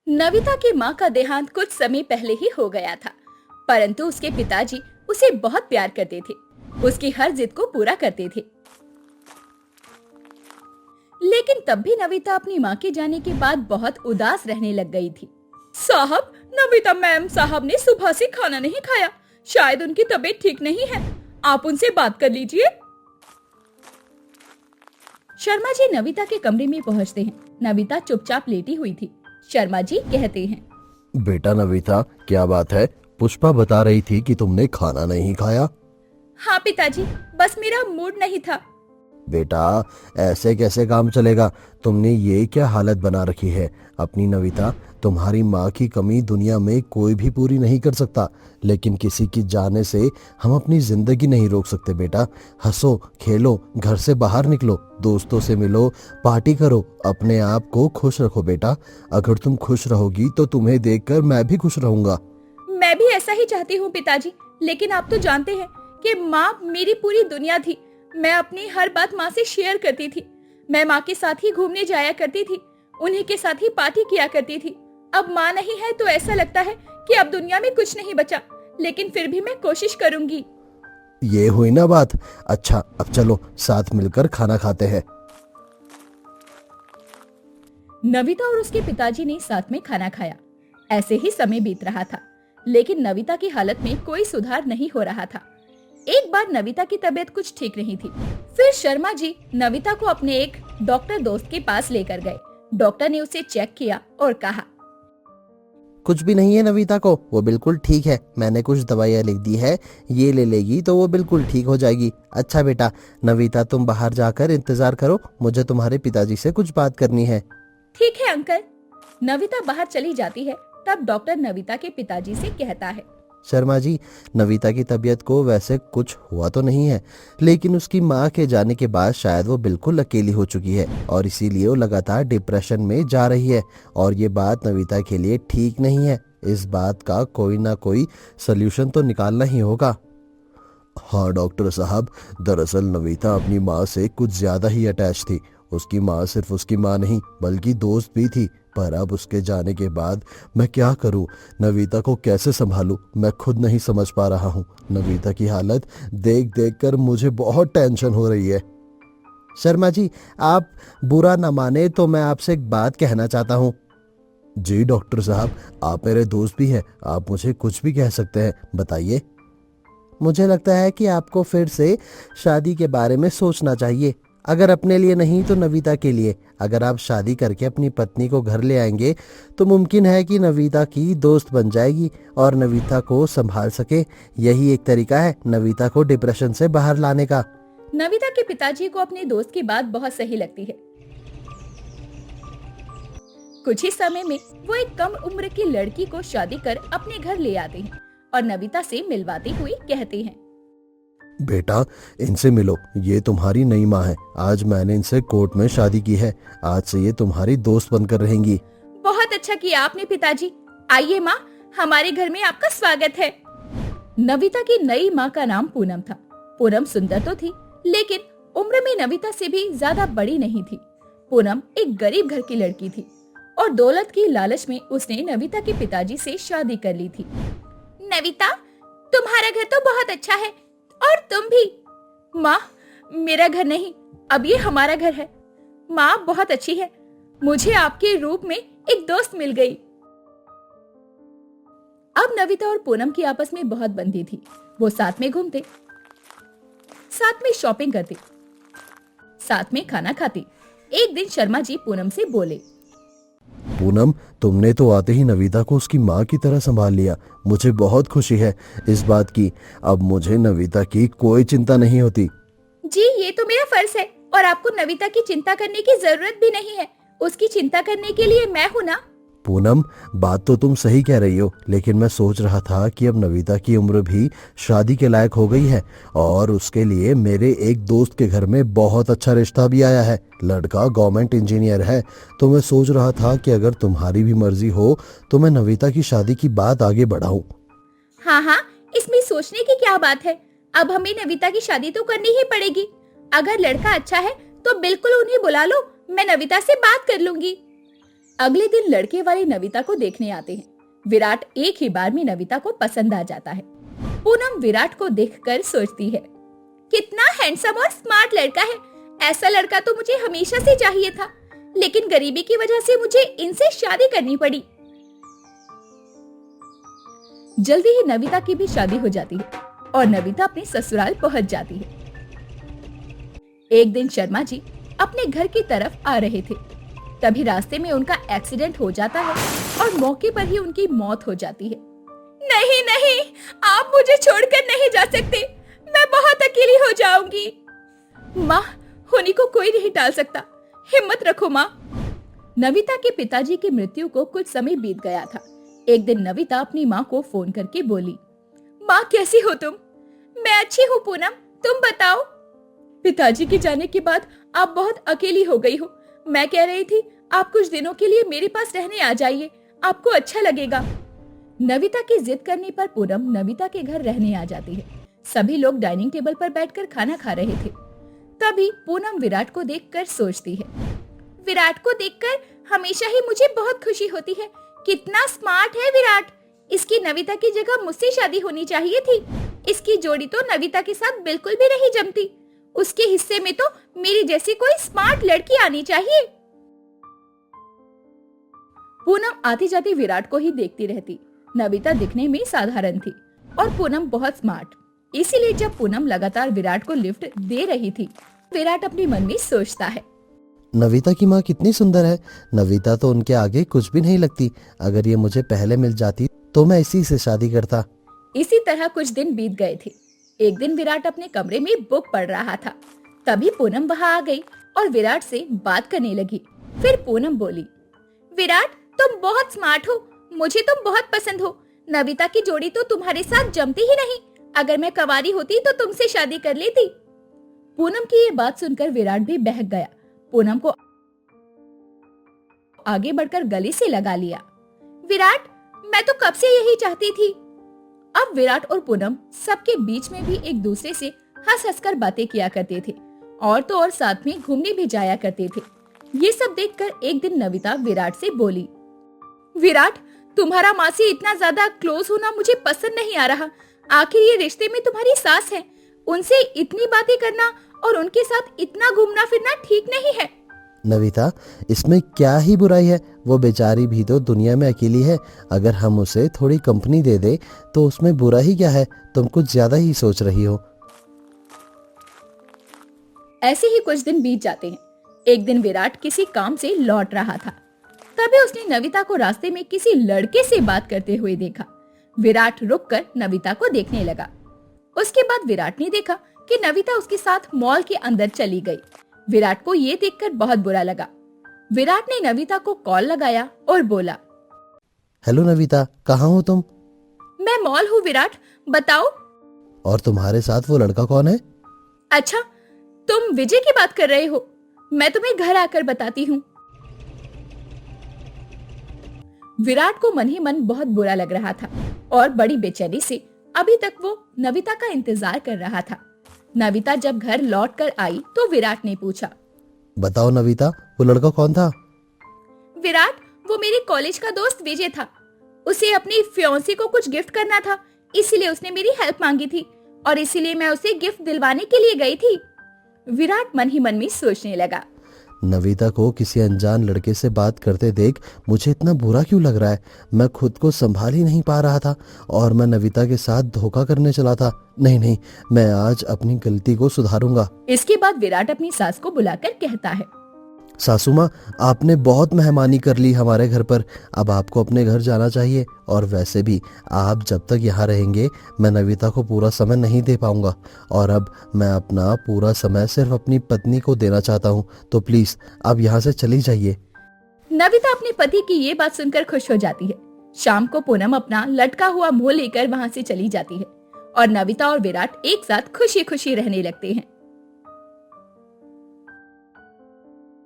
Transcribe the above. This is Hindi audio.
नविता की माँ का देहांत कुछ समय पहले ही हो गया था, परंतु उसके पिताजी उसे बहुत प्यार करते थे, उसकी हर जिद को पूरा करते थे। लेकिन तब भी नविता अपनी माँ के जाने के बाद बहुत उदास रहने लग गई थी। साहब, नविता मैम साहब ने सुबह से खाना नहीं खाया, शायद उनकी तबीयत ठीक नहीं है, आप उनसे बात कर लीजिए। शर्मा जी नविता के कमरे में पहुंचते हैं। नविता चुपचाप लेटी हुई थी। शर्मा जी कहते हैं, बेटा नविता, क्या बात है? पुष्पा बता रही थी कि तुमने खाना नहीं खाया। हाँ पिताजी, बस मेरा मूड नहीं था। बेटा, ऐसे कैसे काम चलेगा? तुमने ये क्या हालत बना रखी है अपनी नविता। तुम्हारी माँ की कमी दुनिया में कोई भी पूरी नहीं कर सकता, लेकिन किसी की जाने से हम अपनी जिंदगी नहीं रोक सकते। बेटा, हंसो, खेलो, घर से बाहर निकलो, दोस्तों से मिलो, पार्टी करो, अपने आप को खुश रखो। बेटा, अगर तुम खुश रहोगी तो तुम्हें देखकर मैं भी खुश रहूंगा। मैं भी ऐसा ही चाहती हूँ पिताजी, लेकिन आप तो जानते हैं कि माँ मेरी पूरी दुनिया थी। मैं अपनी हर बात माँ से शेयर करती थी। मैं माँ के साथ ही घूमने जाया करती थी, उन्हीं के साथ ही पार्टी किया करती थी। अब माँ नहीं है तो ऐसा लगता है कि अब दुनिया में कुछ नहीं बचा, लेकिन फिर भी मैं कोशिश करूंगी। ये हुई ना बात। अच्छा, अब चलो साथ मिलकर खाना खाते हैं। नविता और उसके पिताजी ने साथ में खाना खाया। ऐसे ही समय बीत रहा था, लेकिन नविता की हालत में कोई सुधार नहीं हो रहा था। एक बार नविता की तबीयत कुछ ठीक नहीं थी। फिर शर्मा जी नविता को अपने एक डॉक्टर दोस्त के पास लेकर गए। डॉक्टर ने उसे चेक किया और कहा, कुछ भी नहीं है नविता को, वो बिल्कुल ठीक है। मैंने कुछ दवाइयाँ लिख दी है, ये ले लेगी तो वो बिल्कुल ठीक हो जाएगी। अच्छा बेटा, नविता तुम बाहर जाकर इंतजार करो, मुझे तुम्हारे पिताजी से कुछ बात करनी है। ठीक है अंकल। नविता बाहर चली जाती है। तब डॉक्टर नविता के पिताजी से कहता है, शर्मा जी, नविता की तबीयत को वैसे कुछ हुआ तो नहीं है, लेकिन उसकी माँ के जाने के बाद शायद वो बिल्कुल अकेली हो चुकी है और इसीलिए वो लगातार डिप्रेशन में जा रही है और ये बात नविता के लिए ठीक नहीं है। इस बात का कोई ना कोई सल्यूशन तो निकालना ही होगा। हाँ डॉक्टर साहब, दरअसल नविता अपनी माँ से कुछ ज्यादा ही अटैच थी। उसकी माँ सिर्फ उसकी माँ नहीं बल्कि दोस्त भी थी, पर अब उसके जाने के बाद मैं क्या करूं? नविता को कैसे संभालूं? मैं खुद नहीं समझ पा रहा हूं। नविता की हालत देख देख कर मुझे बहुत टेंशन हो रही है। शर्मा जी, आप बुरा ना माने तो मैं आपसे एक बात कहना चाहता हूं। जी डॉक्टर साहब, आप मेरे दोस्त भी हैं, आप मुझे कुछ भी कह सकते हैं, बताइए। मुझे लगता है कि आपको फिर से शादी के बारे में सोचना चाहिए। अगर अपने लिए नहीं तो नविता के लिए। अगर आप शादी करके अपनी पत्नी को घर ले आएंगे तो मुमकिन है कि नविता की दोस्त बन जाएगी और नविता को संभाल सके। यही एक तरीका है नविता को डिप्रेशन से बाहर लाने का। नविता के पिताजी को अपने दोस्त की बात बहुत सही लगती है। कुछ ही समय में वो एक कम उम्र की लड़की को शादी कर अपने घर ले आते हैं और नविता से मिलवाते हुए कहते हैं, बेटा, इनसे मिलो, ये तुम्हारी नई माँ है। आज मैंने इनसे कोर्ट में शादी की है, आज से ये तुम्हारी दोस्त बनकर रहेंगी। बहुत अच्छा किया आपने पिताजी। आइए माँ, हमारे घर में आपका स्वागत है। नविता की नई माँ का नाम पूनम था। पूनम सुंदर तो थी, लेकिन उम्र में नविता से भी ज्यादा बड़ी नहीं थी। पूनम एक गरीब घर की लड़की थी और दौलत की लालच में उसने नविता के पिताजी से शादी कर ली थी। नविता, तुम्हारा घर तो बहुत अच्छा है और तुम भी। माँ, मेरा घर नहीं, अब ये हमारा घर है। माँ बहुत अच्छी है, मुझे आपके रूप में एक दोस्त मिल गई। अब नविता और पूनम की आपस में बहुत बनती थी। वो साथ में घूमते, साथ में शॉपिंग करते, साथ में खाना खाते। एक दिन शर्मा जी पूनम से बोले, पूनम, तुमने तो आते ही नविता को उसकी माँ की तरह संभाल लिया। मुझे बहुत खुशी है इस बात की। अब मुझे नविता की कोई चिंता नहीं होती। जी, ये तो मेरा फर्ज है और आपको नविता की चिंता करने की जरूरत भी नहीं है। उसकी चिंता करने के लिए मैं हूँ ना। पूनम, बात तो तुम सही कह रही हो, लेकिन मैं सोच रहा था कि अब नविता की उम्र भी शादी के लायक हो गई है और उसके लिए मेरे एक दोस्त के घर में बहुत अच्छा रिश्ता भी आया है। लड़का गवर्नमेंट इंजीनियर है, तो मैं सोच रहा था कि अगर तुम्हारी भी मर्जी हो तो मैं नविता की शादी की बात आगे बढ़ाऊं। हाँ हाँ, इसमें सोचने की क्या बात है। अब हमें नविता की शादी तो करनी ही पड़ेगी। अगर लड़का अच्छा है तो बिल्कुल उन्हें बुला लो, मैं नविता से बात कर लूंगी। अगले दिन लड़के वाले नविता को देखने आते हैं। विराट एक ही बार में नविता को पसंद आ जाता है। पूनम विराट को देखकर सोचती है, कितना हैंडसम और स्मार्ट लड़का है। ऐसा लड़का तो मुझे हमेशा से चाहिए था, लेकिन गरीबी की वजह से मुझे इनसे शादी करनी पड़ी। जल्दी ही नविता की भी शादी हो जाती है और नविता अपने ससुराल पहुंच जाती है। एक दिन शर्मा जी अपने घर की तरफ आ रहे थे, तभी रास्ते में उनका एक्सीडेंट हो जाता है और मौके पर ही उनकी मौत हो जाती है। नहीं नहीं, आप मुझे छोड़कर नहीं जा सकते, मैं बहुत अकेली हो जाऊंगी। माँ, होनी को कोई नहीं टाल सकता, हिम्मत रखो माँ। नविता के पिताजी की मृत्यु को कुछ समय बीत गया था। एक दिन नविता अपनी माँ को फोन करके बोली, माँ कैसी हो तुम? मैं अच्छी हूँ पूनम, तुम बताओ। पिताजी के जाने के बाद आप बहुत अकेली हो गई हो। मैं कह रही थी आप कुछ दिनों के लिए मेरे पास रहने आ जाइए, आपको अच्छा लगेगा। नविता की जिद करने पर पूनम नविता के घर रहने आ जाती है। सभी लोग डाइनिंग टेबल पर बैठकर खाना खा रहे थे। तभी पूनम विराट को देखकर सोचती है, विराट को देखकर हमेशा ही मुझे बहुत खुशी होती है। कितना स्मार्ट है विराट, इसकी नविता की जगह मुझसे शादी होनी चाहिए थी। इसकी जोड़ी तो नविता के साथ बिल्कुल भी नहीं जमती। उसके हिस्से में तो मेरी जैसी कोई स्मार्ट लड़की आनी चाहिए। पूनम आती जाती विराट को ही देखती रहती। नविता दिखने में साधारण थी और पूनम बहुत स्मार्ट। इसीलिए जब पूनम लगातार विराट को लिफ्ट दे रही थी, विराट अपने मन में सोचता है, नविता की माँ कितनी सुंदर है। नविता तो उनके आगे कुछ भी नहीं लगती। अगर ये मुझे पहले मिल जाती तो मैं इसी से शादी करता। इसी तरह कुछ दिन बीत गए थे। एक दिन विराट अपने कमरे में बुक पढ़ रहा था। तभी पूनम वहां आ गई और विराट से बात करने लगी। फिर पूनम बोली, विराट तुम बहुत स्मार्ट हो, मुझे तुम बहुत पसंद हो। नविता की जोड़ी तो तुम्हारे साथ जमती ही नहीं। अगर मैं कंवारी होती तो तुमसे शादी कर लेती। पूनम की ये बात सुनकर विराट भी बहक गया। पूनम को आगे बढ़कर गले से लगा लिया। विराट, मैं तो कब से यही चाहती थी। अब विराट और पूनम सबके बीच में भी एक दूसरे से हंस हंसकर बातें किया करते थे और तो और साथ में घूमने भी जाया करते थे। ये सब देखकर एक दिन नविता विराट से बोली, विराट तुम्हारा माँ से इतना ज्यादा क्लोज होना मुझे पसंद नहीं आ रहा। आखिर ये रिश्ते में तुम्हारी सास है, उनसे इतनी बातें करना और उनके साथ इतना घूमना फिरना ठीक नहीं है। नविता, इसमें क्या ही बुराई है। वो बेचारी भी तो दुनिया में अकेली है। अगर हम उसे थोड़ी कंपनी दे दे तो उसमें बुरा ही क्या है। तुम कुछ ज्यादा ही सोच रही हो। ऐसे ही कुछ दिन बीत जाते हैं। एक दिन विराट किसी काम से लौट रहा था। तभी उसने नविता को रास्ते में किसी लड़के से बात करते हुए देखा। विराट रुककर नविता को देखने लगा। उसके बाद विराट ने देखा कि नविता उसके साथ मॉल के अंदर चली गई। विराट को ये देखकर बहुत बुरा लगा। विराट ने नविता को कॉल लगाया और बोला, हेलो नविता, कहाँ हो तुम? मैं मॉल हूँ विराट, बताओ। और तुम्हारे साथ वो लड़का कौन है? अच्छा, तुम विजय की बात कर रहे हो। मैं तुम्हें घर आकर बताती हूँ। विराट को मन ही मन बहुत बुरा लग रहा था और बड़ी बेचैनी से अभी तक वो नविता का इंतजार कर रहा था। नविता जब घर लौट कर आई तो विराट ने पूछा, बताओ नविता, वो लड़का कौन था? विराट, वो मेरे कॉलेज का दोस्त विजय था। उसे अपनी फियांसी को कुछ गिफ्ट करना था, इसीलिए उसने मेरी हेल्प मांगी थी और इसीलिए मैं उसे गिफ्ट दिलवाने के लिए गई थी। विराट मन ही मन में सोचने लगा, नविता को किसी अनजान लड़के से बात करते देख मुझे इतना बुरा क्यों लग रहा है। मैं खुद को संभाल ही नहीं पा रहा था और मैं नविता के साथ धोखा करने चला था। नहीं, मैं आज अपनी गलती को सुधारूंगा। इसके बाद विराट अपनी सास को बुलाकर कहता है, सासू माँ, आपने बहुत मेहमानी कर ली हमारे घर पर। अब आपको अपने घर जाना चाहिए। और वैसे भी आप जब तक यहाँ रहेंगे मैं नविता को पूरा समय नहीं दे पाऊंगा और अब मैं अपना पूरा समय सिर्फ अपनी पत्नी को देना चाहता हूँ। तो प्लीज आप यहाँ से चली जाइए। नविता अपने पति की ये बात सुनकर खुश हो जाती है। शाम को पूनम अपना लटका हुआ मुंह लेकर वहाँ से चली जाती है और नविता और विराट एक साथ खुशी खुशी रहने लगते हैं।